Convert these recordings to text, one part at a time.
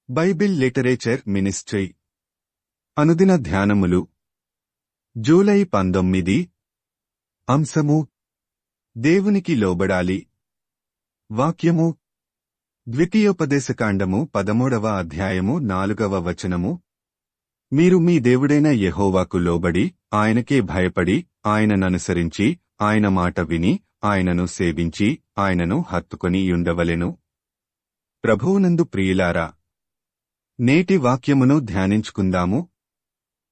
Bible literature ministry అనుదిన ధ్యానములు July 19 అంశము దేవునికి లోబడాలి. వాక్యము ద్వితీయోపదేశకాండము 13వ అధ్యాయము 4వ వచనము. మీరు మీ దేవుడైన యెహోవాకు లోబడి ఆయనకే భయపడి ఆయనననుసరించి ఆయన మాట విని ఆయనను సేవించి ఆయనను హత్తుకొని యుండవలెను. ప్రభువునందు ప్రియులారా, నేటి వాక్యమును ధ్యానించుకుందాము.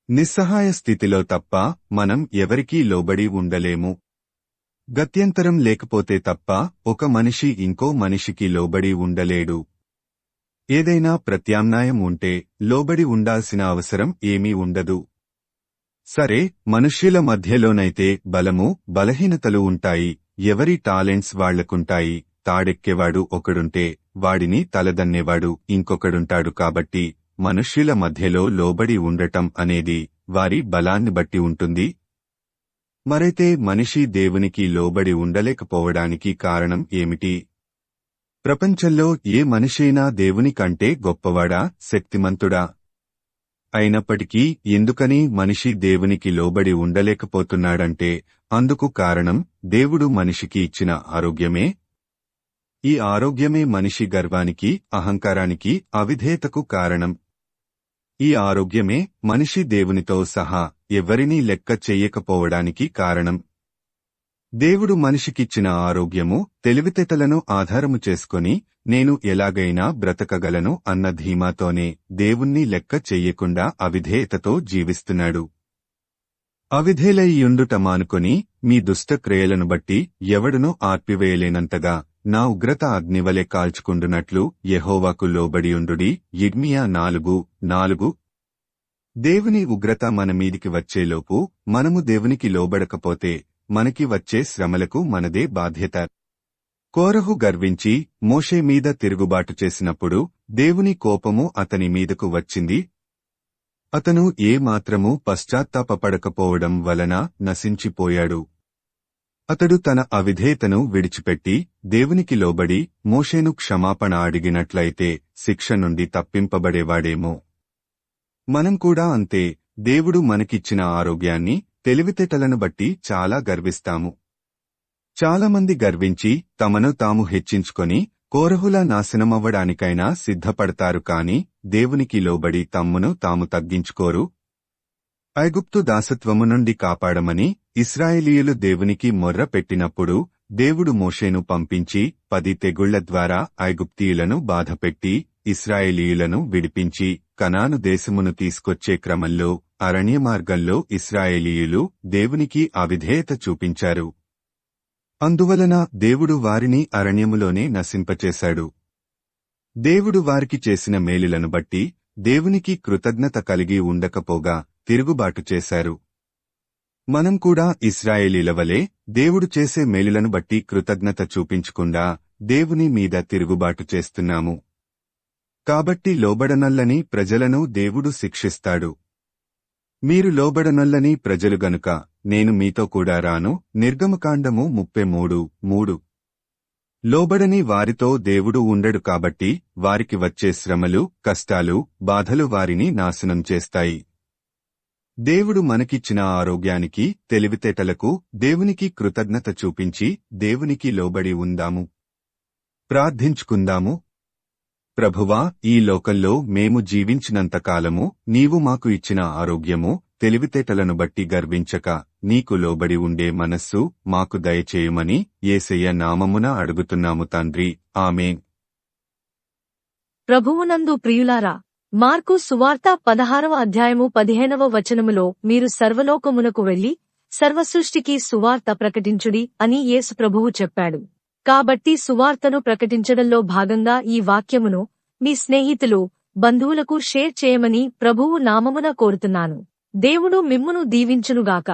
నిస్సహాయ స్థితిలో తప్ప మనం ఎవరికీ లోబడి ఉండలేము. గత్యంతరం లేకపోతే తప్ప ఒక మనిషి ఇంకో మనిషికి లోబడి ఉండలేడు. ఏదైనా ప్రత్యామ్నాయం ఉంటే లోబడి ఉండాల్సిన అవసరం ఏమీ ఉండదు. సరే, మనుష్యుల మధ్యలోనైతే బలము, బలహీనతలు ఉంటాయి. ఎవరి టాలెంట్స్ వాళ్లకుంటాయి. తాడెక్కేవాడు ఒకడుంటే వాడిని తలదన్నేవాడు ఇంకొకడుంటాడు. కాబట్టి మనుష్యుల మధ్యలో లోబడి ఉండటం అనేది వారి బలాన్ని బట్టి ఉంటుంది. మరైతే మనిషి దేవునికి లోబడి ఉండలేకపోవడానికి కారణం ఏమిటి? ప్రపంచంలో ఏ మనిషైనా దేవుని కంటే గొప్పవాడా, శక్తిమంతుడా? అయినప్పటికీ ఎందుకని మనిషి దేవునికి లోబడి ఉండలేకపోతున్నాడంటే అందుకు కారణం దేవుడు మనిషికి ఇచ్చిన ఆరోగ్యమే. ఈ ఆరోగ్యమే మనిషి గర్వానికి, అహంకారానికి, అవిధేయతకు కారణం. ఈ ఆరోగ్యమే మనిషి దేవునితో సహా ఎవరినీ లెక్క చెయ్యకపోవడానికి కారణం. దేవుడు మనిషికిచ్చిన ఆరోగ్యము, తెలివితేటలను ఆధారము చేసుకొని నేను ఎలాగైనా బ్రతకగలను అన్న ధీమాతోనే దేవుణ్ణి లెక్క చెయ్యకుండా అవిధేయతతో జీవిస్తున్నాడు. అవిధేయులైయుండుట మానుకొని మీ దుష్టక్రియలను బట్టి ఎవడునూ ఆర్పివేయలేనంతగా నా ఉగ్రత అగ్నివలె కాల్చుకుండునట్లు యెహోవాకు లోబడియుండుడి. యిర్మీయా 4:4. దేవుని ఉగ్రత మన మీదికి వచ్చేలోపు మనము దేవునికి లోబడకపోతే మనకి వచ్చే శ్రమలకు మనదే బాధ్యత. కోరహు గర్వించి మోషే మీద తిరుగుబాటు చేసినప్పుడు దేవుని కోపము అతని మీదకు వచ్చింది. అతను ఏమాత్రమూ పశ్చాత్తాపపడకపోవడం వలన నశించిపోయాడు. అతడు తన అవిధేయతను విడిచిపెట్టి దేవునికి లోబడి మోషేను క్షమాపణ అడిగినట్లయితే శిక్ష నుండి తప్పింపబడేవాడేమో. మనం కూడా అంతే. దేవుడు మనకిచ్చిన ఆరోగ్యాన్ని, తెలివితేటలను బట్టి చాలా గర్విస్తాము. చాలామంది గర్వించి తమను తాము హెచ్చించుకొని కోరహులా నాశనమవ్వడానికైనా సిద్ధపడతారు. కాని దేవునికి లోబడి తమ్మును తాము తగ్గించుకోరు. ఐగుప్తు దాసత్వము నుండి కాపాడమని ఇశ్రాయేలీయులు దేవునికి మొర్ర పెట్టినప్పుడు దేవుడు మోషేను పంపించి 10 తెగుళ్ల ద్వారా ఐగుప్తీయులను బాధపెట్టి ఇశ్రాయేలీయులను విడిపించి కనాను దేశమును తీసుకొచ్చే క్రమంలో అరణ్యమార్గంలో ఇశ్రాయేలీయులు దేవునికి అవిధేయత చూపించారు. అందువలన దేవుడు వారిని అరణ్యములోనే నశింపచేశాడు. దేవుడు వారికి చేసిన మేలులను బట్టి దేవునికి కృతజ్ఞత కలిగి ఉండకపోగా తిరుగుబాటు చేశారు. మనం కూడా ఇశ్రాయేలీల వలె దేవుడు చేసే మేలులను బట్టి కృతజ్ఞత చూపించకుండా దేవుని మీద తిరుగుబాటు చేస్తున్నాము. కాబట్టి లోబడనొల్లని ప్రజలను దేవుడు శిక్షిస్తాడు. మీరు లోబడనొల్లని ప్రజలు గనుక నేను మీతో కూడా రాను. నిర్గమకాండము 33:3. లోబడని వారితో దేవుడు ఉండడు. కాబట్టి వారికి వచ్చే శ్రమలు, కష్టాలు, బాధలు వారిని నాశనం చేస్తాయి. దేవుడు మనకిచ్చిన ఆరోగ్యానికి, తెలివితేటలకు దేవునికి కృతజ్ఞత చూపించి దేవునికి లోబడి ఉందాము. ప్రార్థించుకుందాము. ప్రభువా, ఈ లోకంలో మేము జీవించినంతకాలము నీవు మాకు ఇచ్చిన ఆరోగ్యము, తెలివితేటలను బట్టి గర్వించక నీకు లోబడి ఉండే మనస్సు మాకు దయచేయమని యేసయ్య నామమున అడుగుతున్నాము తండ్రి. ఆమేన్. ప్రభువునందు ప్రియులారా, మార్కు సువార్త 16వ అధ్యాయము 15వ వచనములో మీరు సర్వలోకమునకు వెళ్లి సర్వసృష్టికి సువార్త ప్రకటించుడి అని యేసు ప్రభువు చెప్పాడు. కాబట్టి సువార్తను ప్రకటించడంలో భాగంగా ఈ వాక్యమును మీ స్నేహితులు, బంధువులకు షేర్ చేయమని ప్రభువు నామమున కోరుతున్నాను. దేవుడు మిమ్మును దీవించునుగాక.